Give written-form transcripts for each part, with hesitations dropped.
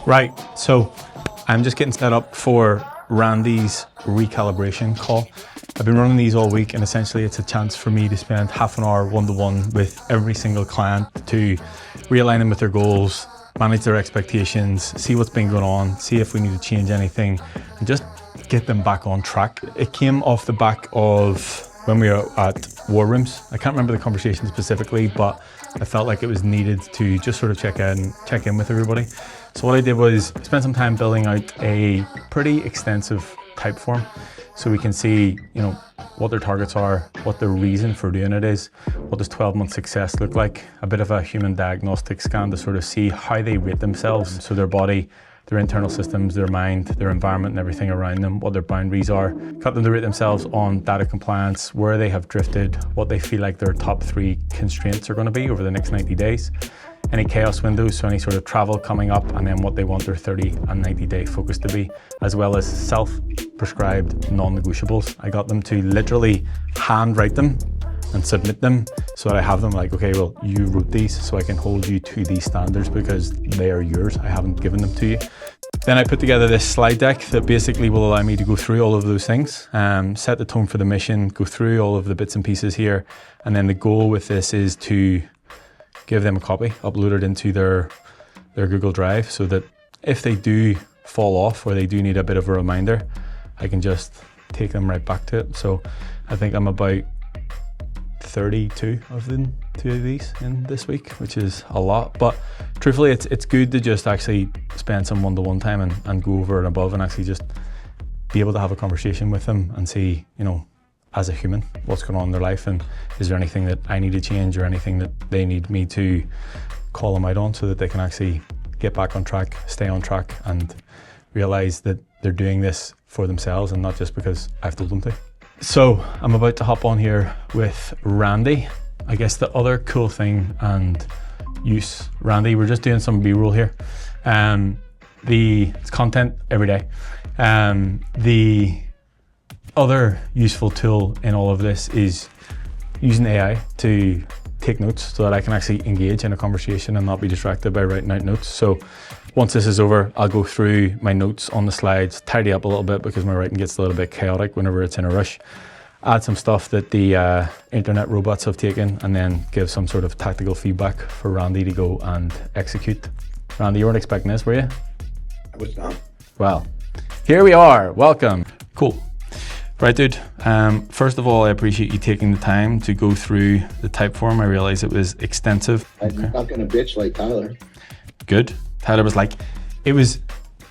Right, so I'm just getting set up for Randy's recalibration call. I've been running these all week, and essentially it's a chance for me to spend half an hour one-to-one with every single client to realign them with their goals, manage their expectations, see what's been going on, see if we need to change anything, and just get them back on track. It came off the back of when we were at War Rooms. I can't remember the conversation specifically, but I felt like it was needed to just sort of check in with everybody. So what I did was spend some time building out a pretty extensive type form so we can see, what their targets are, what the reason for doing it is, what does 12-month success look like, a bit of a human diagnostic scan to sort of see how they rate themselves. So their body, their internal systems, their mind, their environment and everything around them, what their boundaries are. Got them to rate themselves on data compliance, where they have drifted, what they feel like their top 3 constraints are going to be over the next 90 days. Any chaos windows, so any sort of travel coming up, and then what they want their 30 and 90-day focus to be, as well as self-prescribed non-negotiables. I got them to literally handwrite them and submit them so that I have them like, okay, well, you wrote these, so I can hold you to these standards because they are yours. I haven't given them to you. Then I put together this slide deck that basically will allow me to go through all of those things, set the tone for the mission, go through all of the bits and pieces here. And then the goal with this is to give them a copy, upload it into their Google Drive so that if they do fall off or they do need a bit of a reminder, I can just take them right back to it. So I think I'm about 32 of these in this week, which is a lot. But truthfully, it's good to just actually spend some one-to-one time and go over and above and actually just be able to have a conversation with them and see, as a human, what's going on in their life, and is there anything that I need to change or anything that they need me to call them out on so that they can actually get back on track, stay on track, and realize that they're doing this for themselves and not just because I've told them to. So I'm about to hop on here with Randy. I guess the other cool thing and use, Randy, we're just doing some B-roll here. It's content every day. The other useful tool in all of this is using AI to take notes so that I can actually engage in a conversation and not be distracted by writing out notes. So once this is over, I'll go through my notes on the slides, tidy up a little bit because my writing gets a little bit chaotic whenever it's in a rush, add some stuff that the internet robots have taken, and then give some sort of tactical feedback for Randy to go and execute. Randy, you weren't expecting this, were you? I was not. Well, here we are. Welcome. Cool. Right, dude. First of all, I appreciate you taking the time to go through the type form. I realized it was extensive. I'm not gonna bitch like Tyler. Good. Tyler was like,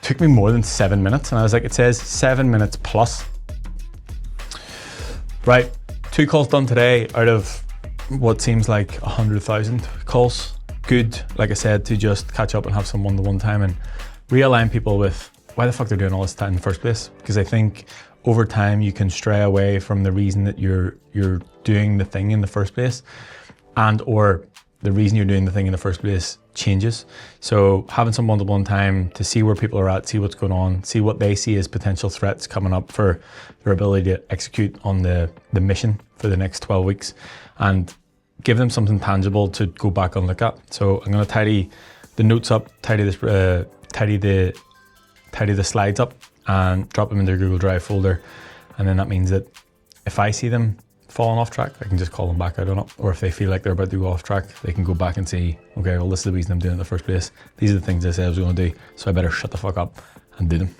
took me more than 7 minutes. And I was like, it says 7 minutes plus. Right, 2 calls done today out of what seems like 100,000 calls. Good, like I said, to just catch up and have some one-to-one time and realign people with why the fuck they're doing all this time in the first place. Because I think over time you can stray away from the reason that you're doing the thing in the first place, and or the reason you're doing the thing in the first place changes. So having some one-to-one time to see where people are at, see what's going on, see what they see as potential threats coming up for their ability to execute on the mission for the next 12 weeks and give them something tangible to go back and look at. So I'm gonna tidy the notes up, tidy the slides up and drop them in their Google Drive folder. And then that means that if I see them falling off track, I can just call them back out on it. Or if they feel like they're about to go off track, they can go back and see, okay, well, this is the reason I'm doing it in the first place. These are the things I said I was going to do, so I better shut the fuck up and do them.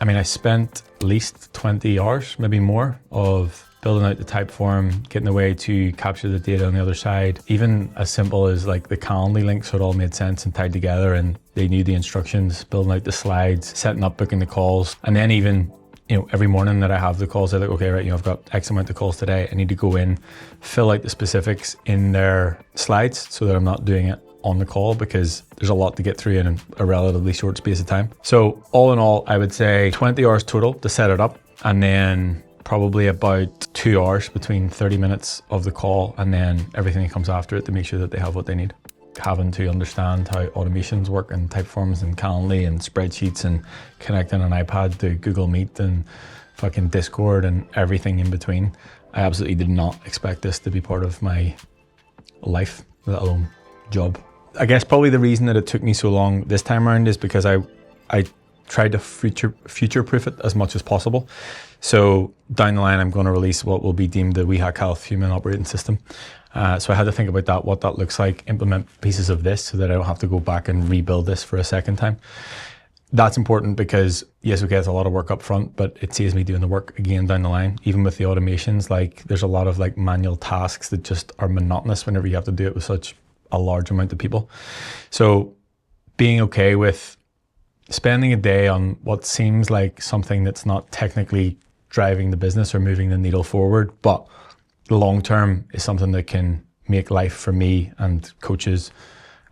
I mean, I spent at least 20 hours, maybe more, of building out the type form, getting a way to capture the data on the other side. Even as simple as like the Calendly link, so it all made sense and tied together and they knew the instructions, building out the slides, setting up, booking the calls. And then even, every morning that I have the calls, I think, okay, right, I've got X amount of calls today. I need to go in, fill out the specifics in their slides so that I'm not doing it on the call because there's a lot to get through in a relatively short space of time. So all in all, I would say 20 hours total to set it up, and then probably about 2 hours between 30 minutes of the call and then everything that comes after it to make sure that they have what they need. Having to understand how automations work and Typeforms and Calendly and spreadsheets and connecting an iPad to Google Meet and fucking Discord and everything in between. I absolutely did not expect this to be part of my life, let alone job. I guess probably the reason that it took me so long this time around is because I I tried to future-proof it as much as possible. So down the line, I'm going to release what will be deemed the WeHack Health human operating system. So I had to think about that, what that looks like, implement pieces of this so that I don't have to go back and rebuild this for a second time. That's important because, yes, okay, it's a lot of work up front, but it saves me doing the work again down the line. Even with the automations, like there's a lot of like manual tasks that just are monotonous whenever you have to do it with such a large amount of people. So being okay with spending a day on what seems like something that's not technically driving the business or moving the needle forward, but long term is something that can make life for me and coaches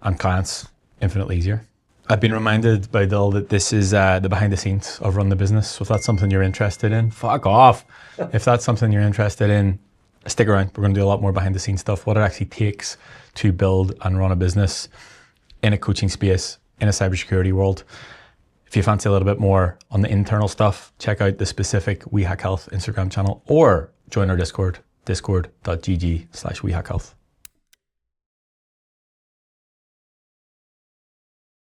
and clients infinitely easier. I've been reminded by Dill that this is the behind the scenes of Run the Business. So if that's something you're interested in, fuck off. If that's something you're interested in, stick around. We're going to do a lot more behind the scenes stuff, what it actually takes to build and run a business in a coaching space, in a cybersecurity world. If you fancy a little bit more on the internal stuff, check out the specific WeHack Health Instagram channel or join our Discord, discord.gg/WeHackHealth.